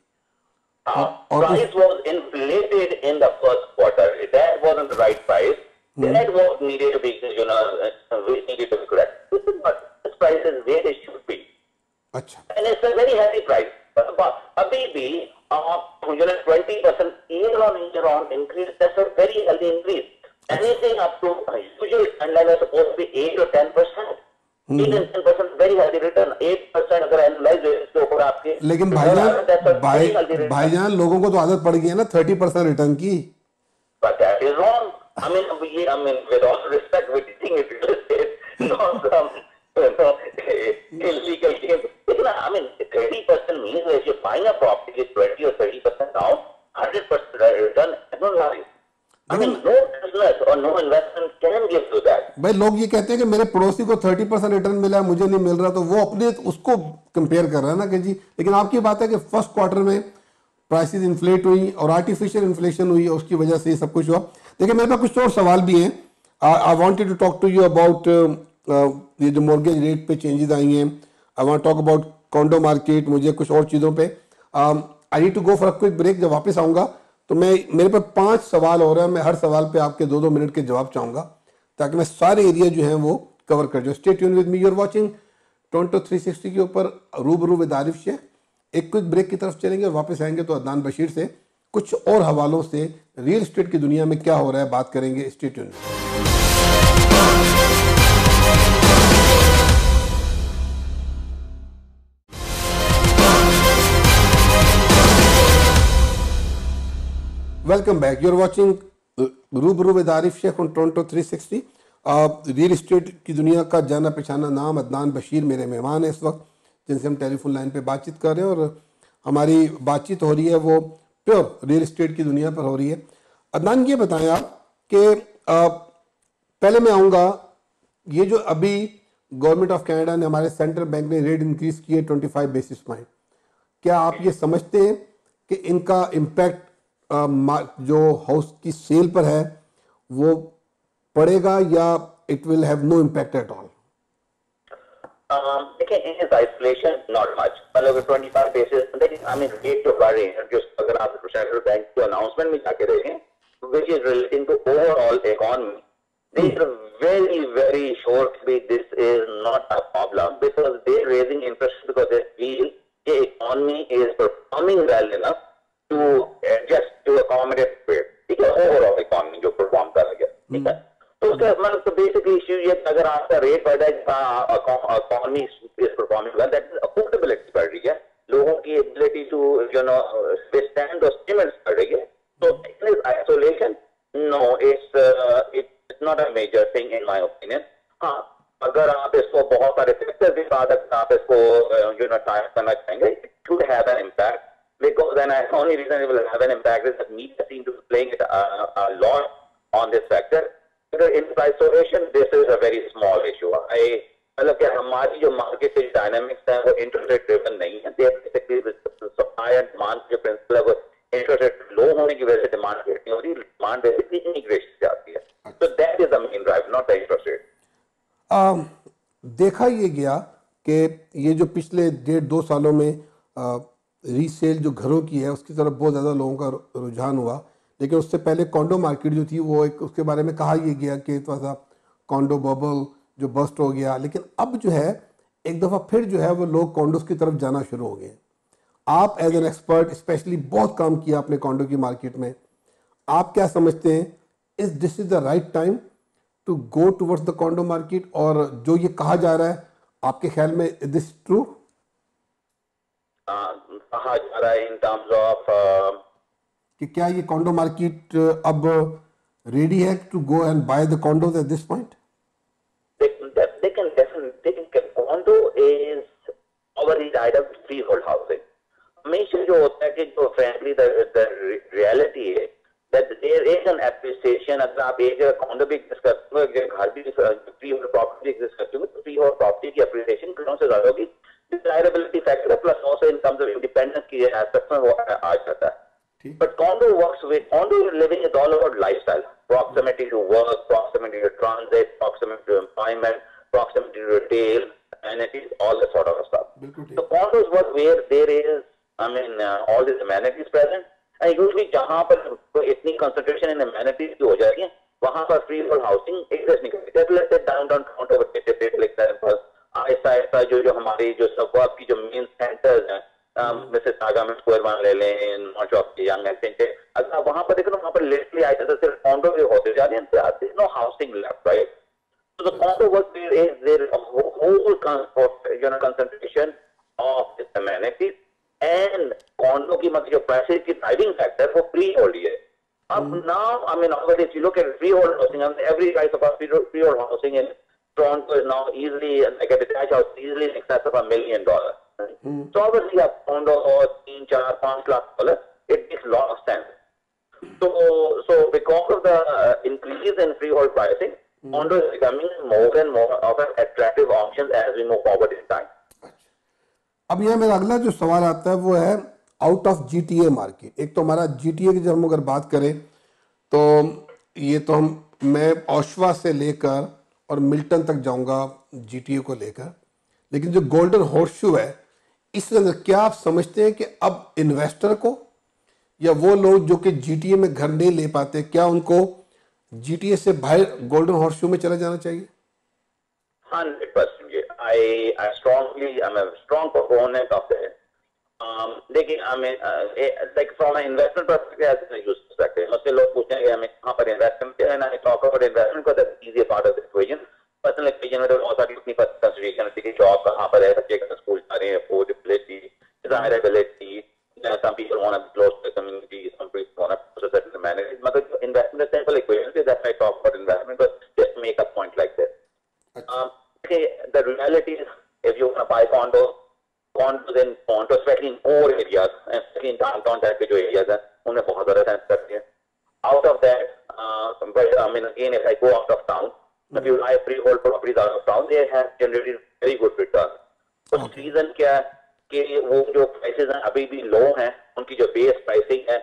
Price was inflated in the first quarter. That wasn't the right price. That was needed to be, needed to be correct. This price is where it should be. अच्छा, And it's a very heavy price. But अभी भी आप 20% year on increase. That's a very healthy increase. Anything up to usual trendline is supposed to be 8 or 10%. 8 and 10% very healthy return. 8% अगर analyse इसके ऊपर आपके, लेकिन भाईजान लोगों को तो आदत पड़ गई है ना 30% रिटर्न की। But that is wrong. I mean, with all respect, we think it real estate, not some illegal game. I mean, 30% means that if you're buying a property with 20 or 30% down, 100% return annualized. I mean, no business or no investment can give you that. भाई लोग ये कहते हैं कि मेरे पड़ोसी को 30% return मिला, मुझे नहीं मिल रहा, तो वो अपने उसको कंपेयर कर रहा है ना कि जी, लेकिन आपकी बात है कि फर्स्ट क्वार्टर में प्राइसेस इन्फ्लेट हुई और आर्टिफिशियल इन्फ्लेशन हुई और उसकी वजह से ये सब कुछ हुआ। देखिए मेरे पास कुछ और सवाल भी हैं। I wanted to talk to you about ये जो मॉर्गेज रेट पे चेंजेस आई हैं। I want talk about condo market, मुझे कुछ और चीज़ों पे। I need to go for a quick break. जब वापस आऊँगा तो मेरे पास 5 सवाल हो रहे हैं, मैं हर सवाल पे आपके 2-2 मिनट के जवाब चाहूँगा ताकि मैं सारे एरिया जो हैं वो कवर कर जाऊँ। Stay tune with me, you are watching Toronto 360 के ऊपर रूबरू विद आरिफ शेख। एक क्विक ब्रेक की तरफ चलेंगे और वापस आएंगे तो अदनान बशीर से कुछ और हवालों से रियल एस्टेट की दुनिया में क्या हो रहा है बात करेंगे। Stay tune. Welcome back, you are watching Rubaru with Arif Sheikh on Toronto 360। Real estate की दुनिया का जाना पहचाना नाम अदनान बशीर मेरे मेहमान है इस वक्त, जिनसे हम टेलीफोन लाइन पे बातचीत कर रहे हैं और हमारी बातचीत हो रही है वो प्योर रियल एस्टेट की दुनिया पर हो रही है। अदनान ये बताएं आप कि पहले मैं आऊँगा, ये जो अभी गवर्नमेंट ऑफ कनाडा ने, हमारे सेंट्रल बैंक ने रेट इंक्रीज किए 25 बेसिस पॉइंट, क्या आप ये समझते हैं कि इनका इम्पैक्ट जो हाउस की सेल पर है वो पड़ेगा या it will have no impact at all? देखिए, in its isolation, not much. मतलब 25 basis, I mean, rate जो बढ़ रहे हैं, जो अगर आप सेंट्रल बैंक के अनाउंसमेंट में जाके देखें, which is relating to overall economy, they are very, very sure to be this is not a problem because they are raising interest because they feel the economy is performing well enough to adjust to accommodate it. ठीक है, overall economy जो perform कर रही है, ठीक है। तो उसका मतलब तो बेसिकली इश्यू ये, अगर आपका रेट बढ़ रहा है, economy is performing well, that is affordability बढ़ रही है, लोगों की ability to withstand those payments बढ़ रही है। तो in isolation, no, it's not a major thing in my opinion. हाँ, अगर आप इसको बहुत सारे फैक्टर्स के बाद आप इसको टाइम करना चाहेंगे, it should have an impact because then the only reason it will have an impact is that media seem to be playing it a lot on this factor. In isolation, this is a very small issue. मतलब कि हमारी जो market के dynamics हैं वो interest rate driven नहीं है। Supply and demand के प्रिंसिपल है, वो इंटरेस्ट रेट लो होने की वजह से डिमांड नहीं हो रही, डिमांड बेसिकली इमिग्रेशन से आती है। तो that is the main drive, not the interest rate. देखा ये गया कि ये जो पिछले 1.5-2 सालों में रीसेल जो घरों की है उसकी तरफ बहुत ज़्यादा लोगों का रुझान हुआ, लेकिन उससे पहले कॉन्डो मार्केट जो थी वो एक, उसके बारे में कहा यह गया कि थोड़ा सा कॉन्डो बबल जो बस्ट हो गया, लेकिन अब जो है एक दफ़ा फिर जो है वो लोग कॉन्डोज की तरफ जाना शुरू हो गए। आप एज एन एक्सपर्ट स्पेशली बहुत काम किया आपने कॉन्डो की मार्केट में, आप क्या समझते हैं, is this is the right time to go towards the condo market? और जो ये कहा जा रहा है आपके ख्याल में is this true? कहा जा रहा है in terms of कि क्या ये condo market अब ready है to go and buy the condos at this point? they can definitely condo is already tied up with freehold housing. हमेशा जो होता है कि जो frankly the reality है that there is an appreciation. अगर आप एक जगह condo भी exist करते हो, एक जगह घर भी freehold property exist करते हो, तो freehold property की appreciation कौन से ज्यादा होगी? Desirability factor plus also in terms of independence की aspect में वो आ जाता है. But condo living is all about lifestyle. Proximity to work, proximity to transit, proximity to employment, proximity to retail, amenities, all that sort of stuff. So condos work where there is, all these amenities present. And usually जहाँ पर इतनी concentration in amenities की हो जाती है, वहाँ पर freehold housing exist नहीं करती. Just let's say downtown Toronto, like example, ऐसा जो हमारी जो suburb की जो main centers हैं, मिसिसागा में स्क्वायर वन ले लें, नॉर्थ ऑफ यंग एंड अगर आप वहां पर देखो ना, वहां पर लिटरली आए तो सिर्फ कॉन्डो भी होते जा रहे हैं, there is no housing left, right? So the condo work is there whole concentration of this amenities and condo की मतलब जो प्राइसेस की ड्राइविंग फैक्टर वो फ्री होल्ड है. अब now already if you look at freehold housing, every price of a freehold housing in Toronto is now easily, like a detached house, easily in excess of $1 million. So obviously a condo or $3-4-5 lakh, it makes a lot of sense. So because of the increase in freehold pricing, condo is becoming more and more of an attractive option as we move forward in time. अब यहाँ मेरा अगला जो सवाल आता है वो है आउट ऑफ GTA मार्केट. एक तो हमारा GTA की जब हम अगर बात करें तो ये तो मैं ओशवा से लेकर और मिल्टन तक जाऊंगा GTA को लेकर, लेकिन जो गोल्डन हॉर्सशू है इसके अंदर क्या आप समझते हैं कि अब इन्वेस्टर को या वो लोग जो कि GTA में घर नहीं ले पाते, क्या उनको GTA से बाहर गोल्डन हॉर्सशू में चला जाना चाहिए? 100%. I'm a strong proponent of it. देखिए, like from an investment perspective as a use perspective, मुझसे लोग पूछते हैं कि हमें कहाँ पर investment किया है, and I talk about investment because that's the easier part of the equation. Personal equation में तो बहुत सारी अपनी consideration होती है कि जॉब कहाँ पर है, बच्चे कहाँ स्कूल जा रहे हैं, affordability, desirability. Some people want to be close to the community, some people want to close to certain amenities. मतलब investment is simple equation. That's why I talk about investment, but just to make a point like this. The reality is, if you want to buy condos in Toronto, especially in core areas, and especially in downtown type जो areas हैं, उन्हें बहुत ज़्यादा sense करती है. Out of that, but again, if I go out of town, if you buy freehold properties out of town, they have generated very good return. उस reason क्या है कि वो जो prices हैं अभी भी low हैं, उनकी जो base pricing है,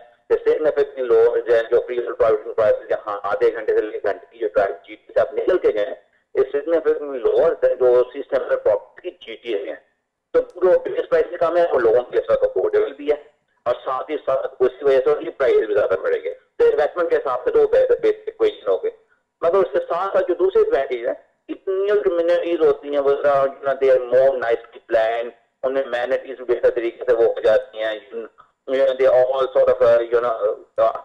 significantly low है, जो freehold property prices जहाँ आधे घंटे से लेकर घंटे की जो drive GTA से आप निकल के गए, is significantly lower than जो similar property की GTA में है. तो जो base price कम है वो लोगों के लिए अफोर्डेबल भी है और साथ ही साथ उसकी वजह से उनकी प्राइस भी ज्यादा बढ़ेंगे. तो इन्वेस्टमेंट के हिसाब से तो बेसिक इक्वेशन हो गई. मगर उसके साथ साथ जो दूसरी एडवांटेज है, इतनी कम्युनिटीज होती हैं, वो they are more nicely planned, उनमें एमेनिटीज बेहतर तरीके से वो हो जाती हैं, they all sort of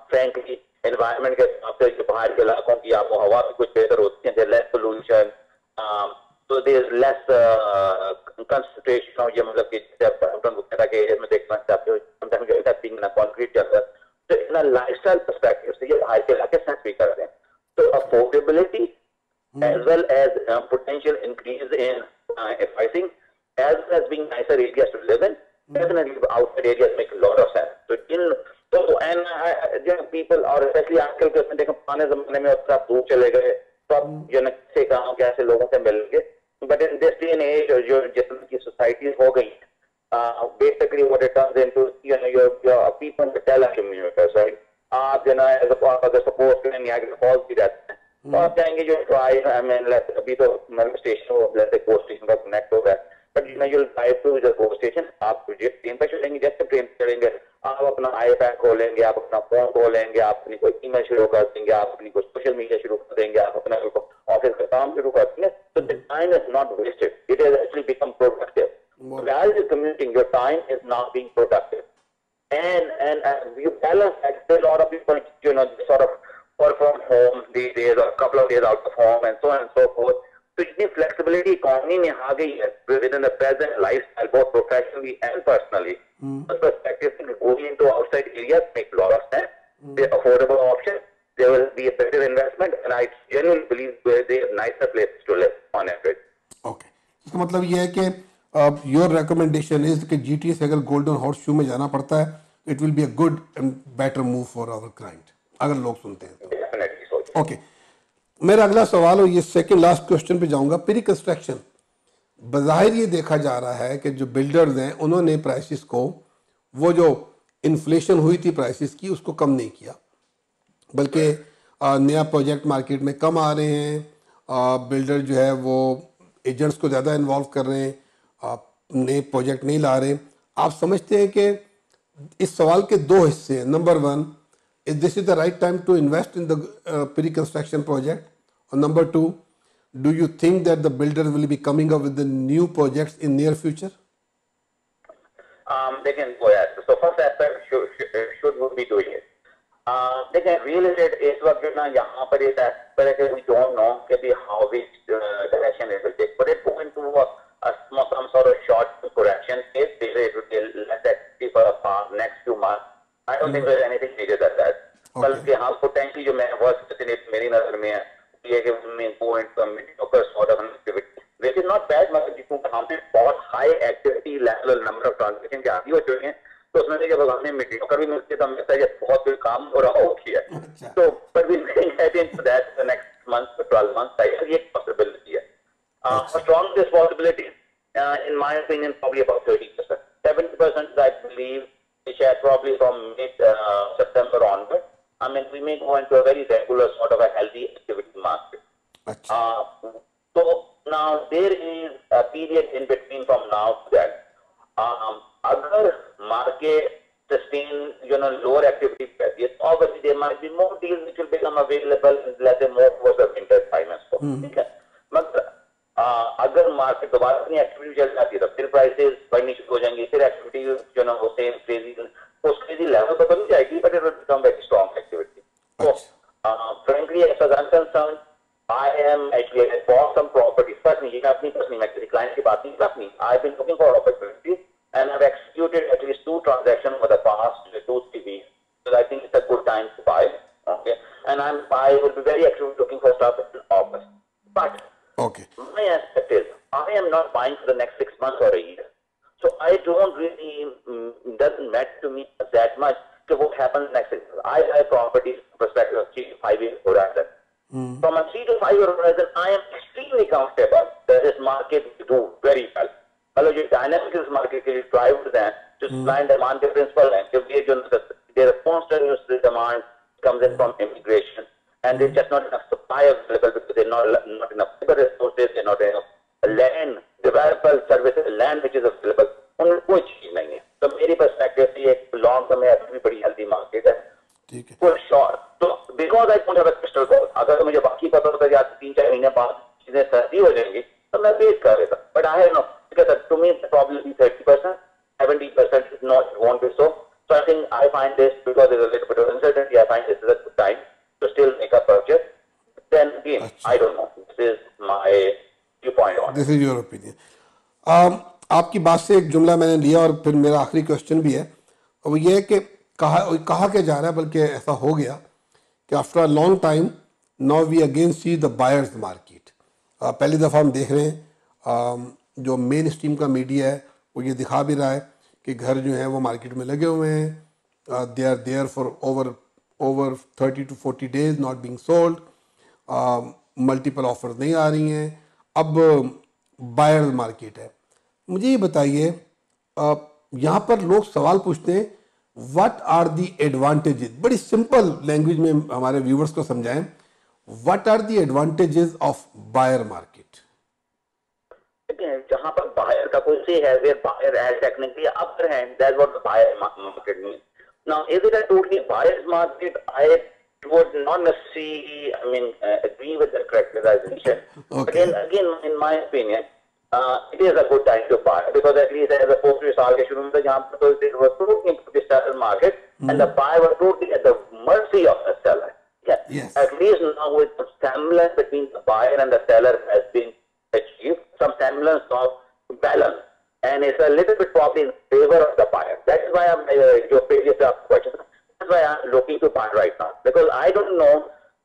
frankly environment के हिसाब से जो बाहर के इलाकों की आबो हवा भी कुछ बेहतर होती है, less pollution, so there is less concentration of ये मतलब कि जब हम लोग कहता कि इसमें देखना चाहते हो sometimes you have being in a concrete jungle, so in a lifestyle perspective से ये बाहर के इलाके सेंस भी करते हैं. So affordability as well as potential increase in pricing as well as being nicer areas to live in, definitely outside areas make a lot of sense. So people और especially आजकल के उसमें देखो पुराने जमाने में आप दूर चले गए तो आप से कहाँ कैसे लोगों से मिलेंगे, but in this day and age जो जितनी की societies हो गई, basically what it turns into, your people in the telecommunicators, right? आप अगर suppose करें Niagara Falls भी रहते हैं तो आप जाएंगे जो drive, अभी तो मतलब station let's say GO station का कनेक्ट होगा, but you'll drive to the GO station, आप ट्रेन पर चलेंगे, जैसे ट्रेन चलेंगे आप अपना iPad खोलेंगे, आप अपना फोन खोलेंगे, आप अपनी कोई ईमेल शुरू कर देंगे, आप अपनी कोई सोशल मीडिया शुरू कर देंगे, आप अपना ऑफिस का काम शुरू कर देंगे. So the time is not wasted, it has actually become productive. As you're commuting, your time is now being productive, and you balance that. Still a lot of people sort of work from home these days or a couple of days out of home and so on and so forth. So इतनी flexibility economy में आ गई है within the present lifestyle, both professionally and personally. The perspective is going into outside areas make a lot of sense. They're affordable options. There will be a better investment, and I genuinely believe they are nicer places to live on average. Okay, इसका मतलब ये है कि your recommendation is कि GTA से अगर Golden Horseshoe में जाना पड़ता है, it will be a good and better move for our client, अगर लोग सुनते हैं तो। Definitely so. ओके, मेरा अगला सवाल हो, ये सेकंड लास्ट क्वेश्चन पे जाऊंगा। प्री कंस्ट्रक्शन, बज़ाहिर ये देखा जा रहा है कि जो बिल्डर्स हैं उन्होंने प्राइसेस को, वो जो इन्फ्लेशन हुई थी प्राइसेस की, उसको कम नहीं किया, बल्कि नया प्रोजेक्ट मार्केट में कम आ रहे हैं। बिल्डर जो है वो एजेंट्स को ज़्यादा इन्वॉल्व कर रहे हैं, नए प्रोजेक्ट नहीं ला रहे। आप समझते हैं कि इस सवाल के दो हिस्से हैं। Number one, is this is the right time to invest in the pre construction project, और number two, do you think that the builder will be coming up with the new projects in near future? They can go ahead. So first aspect should be doing it. देखिए real estate इस वक्त जो ना यहाँ पर इस aspect है कि we don't know कि भी how which direction it will take, but it go into a some sort of short correction phase. It will be less active for the next few months. I don't think there's anything bigger than that. बल्कि हाँ potentially जो मैं worst estimate मेरी नजर में है ये है कि we go into a mediocre sort of activity, which is not bad, मतलब जिसको हम पे बहुत high activity level number of transactions आदि हो चुके हैं, तो उसमें से जब हमें मीडियोकर भी मिलती है तो हमें लगता है ये बहुत कोई काम हो रहा हो किया। तो but we can head into that the next month to 12 months. ये एक possibility है। How strong this possibility? In my opinion, probably about 30%. 70% I believe we share probably from mid September onward. I mean, we may go into a very regular sort of a healthy activity market. So now there is a period in between from now to then. अगर market sustain lower activity periods, obviously there might be more deals which will become available, let's say more towards the winter time and so. ठीक है, मगर अगर market दोबारा अपनी activity चल जाती है तो फिर प्राइसेस बढ़नी शुरू हो जाएंगी, फिर एक्टिविटी जो ना वो सेम क्रेजी उस क्रेजी लेवल पर तो नहीं जाएगी, but it will become very strong activity. So frankly, as far as I'm concerned, I am actually I bought some property. First, ये अपनी personally मैं किसी client की बात नहीं करनी। I've been looking for opportunities and I've executed at least 2 transactions over the past 2-3 weeks. So I think it's a good time to buy. Okay, and I will be very actively looking for stuff in August. But my aspect is I am not buying for the next 6 months or a year. So I don't really doesn't matter to me that much to what happens next 6 months. I buy properties perspective of 3 to 5 years horizon. From a 3 to 5 year horizon, I am extremely comfortable that this market will do very well. मतलब जो dynamic इस market के drivers हैं, जो supply and demand के principle हैं, जब ये जो there are constant demand comes in from immigration and there's just not enough supply available because there's not enough labor resources, there's not enough land, developable services, land which is available, उनमें कोई चीज नहीं है। तो मेरी perspective से एक long term में अभी भी बड़ी हेल्दी मार्केट है। ठीक है, फॉर श्योर। तो because I don't have a crystal ball, अगर मुझे बाकी पता होता है 3-4 महीने बाद चीजें सर्दी हो जाएंगी तो मैं वेट कर लेता, but I have no, because to me the problem is 30%, 70% is not, it won't be so. So I think I find this, because there's a little bit of uncertainty, I find this is a good time to still make a purchase. Then again, I don't know. This is my viewpoint on it. This is your opinion. आपकी बात से एक जुमला मैंने लिया और फिर मेरा आखिरी क्वेश्चन भी है, और वो ये है कि कहा के जा रहा है, बल्कि ऐसा हो गया कि after a long time now we again see the buyers market. पहली दफ़ा हम देख रहे हैं जो मेन स्ट्रीम का मीडिया है वो ये दिखा भी रहा है कि घर जो है वो मार्केट में लगे हुए हैं, they are there for over 30 to 40 days not being sold, multiple offers नहीं आ रही हैं, अब बायर्स मार्केट है। मुझे ये बताइए, यहाँ पर लोग सवाल पूछते हैं व्हाट आर दी एडवांटेजेस, बड़ी सिंपल लैंग्वेज में हमारे व्यूवर्स को समझाएं, what are the advantages of buyer market? जहाँ पर बायर का कोई से है, where buyer has technically upper hand, that's what the buyer market means. Now, is it a totally buyer's market? I would not necessarily, agree with the characterization. Okay. But then again, in my opinion, it is a good time to buy, because at least as opposed to साल के शुरू में जहाँ पर तो it was totally into the seller market and the buyer was totally at the mercy of the seller. Yeah. Yes. At least now with some semblance between the buyer and the seller has been achieved, some semblance of balance, and it's a little bit probably in favor of the buyer. That is why I'm your previous question. That's why I'm looking to buy right now, because I don't know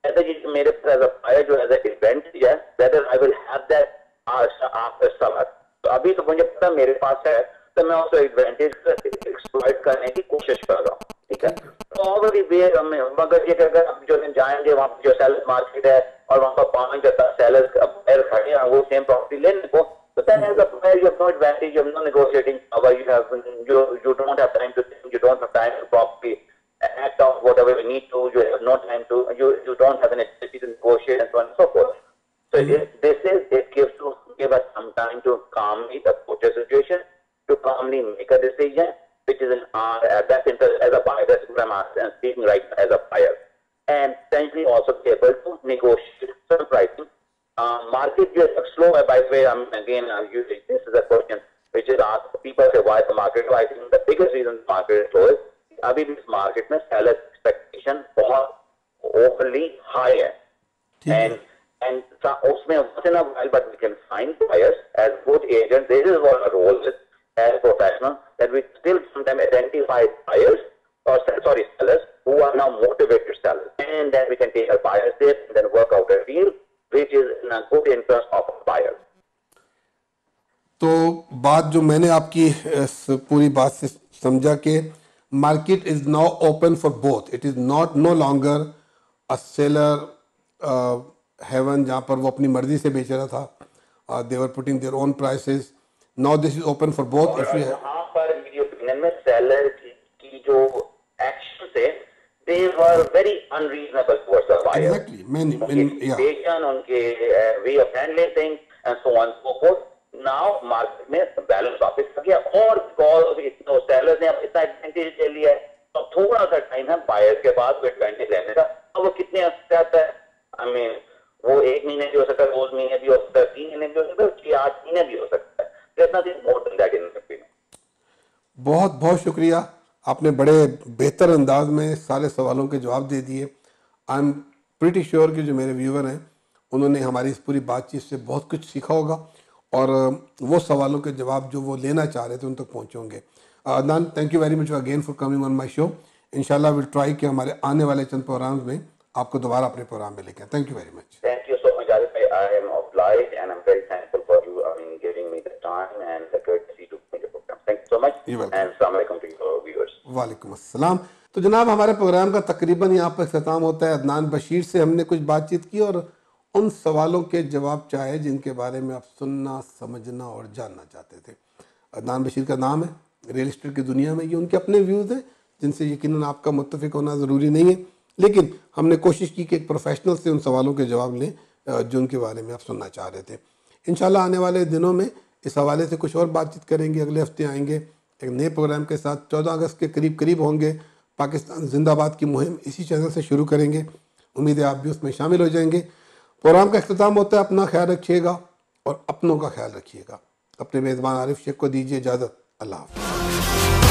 whether मेरे पास as a buyer जो as a advantage है, whether I will have that after summer. तो अभी तो मुझे पता मेरे पास है, तो मैं उस एडवांटेज को एक्सप्लॉइट करने की कोशिश कर रहा हूँ, ठीक है। तो ऑलरेडी वे मगर ये अगर हम जो दिन जाएंगे वहाँ पे जो सेलर मार्केट है और वहाँ पर 5-10 सेलर्स खड़े हैं वो सेम प्रॉपर्टी लेने को, तो then as a buyer you have no advantage, you have no negotiating power, you don't have time to think, you don't have time to properly act out whatever you need to, you have no time to, you don't have an ability to negotiate and so on and so forth. So it give us some time to calmly approach a situation, to calmly make a decision, which is in our best interest as a buyer. That's what I'm speaking right now as a buyer. And essentially also be able to negotiate some pricing. Market is slow, by the way, this is a question which is asked. People say, why is the market slow? I think the biggest reason the market is slow is अभी भी इस market में seller expectation बहुत overly high है, and उसमें once in a while, but we can find buyers as good agents. This is what our role is as professionals, that we still sometimes identify buyers or sellers who are now motivated sellers, and then we can take our buyers there and then work out a deal which is in a good interest of buyers. तो बात जो मैंने आपकी पूरी बात से समझा कि market is now open for both. It is no longer a seller heaven जहाँ पर वो अपनी मर्जी से बेच रहा था. They were putting their own prices. Now this is open for both. If you यहाँ पर मेरी ओपिनियन में सेलर की जो एक्शन थे, they were very unreasonable towards the buyer. Exactly. Many, yeah. उनके way of handling things and so on and so forth. Now market में balance वापस आ गया, और बिकॉज सेलर्स ने अब इतना एडवांटेज ले लिया है, तो थोड़ा सा टाइम है बायर के पास एडवांटेज लेने का. अब वो कितने हफ्ते आता है, आई मीन वो 1 महीने भी हो सकता है, 2 महीने भी हो सकता है, 3 महीने भी हो सकता है, 6-8 महीने भी हो सकता है. बहुत बहुत शुक्रिया, आपने बड़े बेहतर अंदाज में सारे सवालों के जवाब दे दिए. आई एम प्रीटी श्योर कि जो मेरे व्यूवर हैं उन्होंने हमारी इस पूरी बातचीत से बहुत कुछ सीखा होगा, और वो सवालों के जवाब जो वो लेना चाह रहे थे उन तक पहुँचे होंगे. Adnan, thank you very much again for coming on my show. इंशाल्लाह विल ट्राई कि हमारे आने वाले चंद प्रोग्राम्स में आपको दोबारा अपने प्रोग्राम में लेके. Thank you very much. Thank you so much Arif भाई. I am obliged and I am very thankful for you giving me the time and the courtesy to make the program. Thank you so much. And अस्सलाम वालेकुम to your viewers. वालेकुम अस्सलाम. तो जनाब, हमारे programme का तकरीबन यहाँ पर इख्तिताम होता है. अदनान बशीर से हमने कुछ बातचीत की और उन सवालों के जवाब चाहे जिनके बारे में आप सुनना, समझना और जानना चाहते थे. अदनान बशीर का नाम है. रियल एस्टेट की दुनिया में ये उनके अपने व्यूज़ हैं जिनसे यकीनन आपका मुत्तफिक होना ज़रूरी नहीं है, लेकिन हमने कोशिश की कि एक प्रोफेशनल से उन सवालों के जवाब लें जो उनके बारे में आप सुनना चाह रहे थे. इंशाल्लाह आने वाले दिनों में इस हवाले से कुछ और बातचीत करेंगे. अगले हफ्ते आएंगे एक नए प्रोग्राम के साथ. 14 अगस्त के करीब होंगे. पाकिस्तान जिंदाबाद की मुहिम इसी चैनल से शुरू करेंगे. उम्मीद है आप भी उसमें शामिल हो जाएंगे. प्रोग्राम का इख्तिताम होता है. अपना ख्याल रखिएगा और अपनों का ख्याल रखिएगा. अपने मेज़बान आरिफ शेख को दीजिए इजाज़त. अल्लाह हाफ़िज़.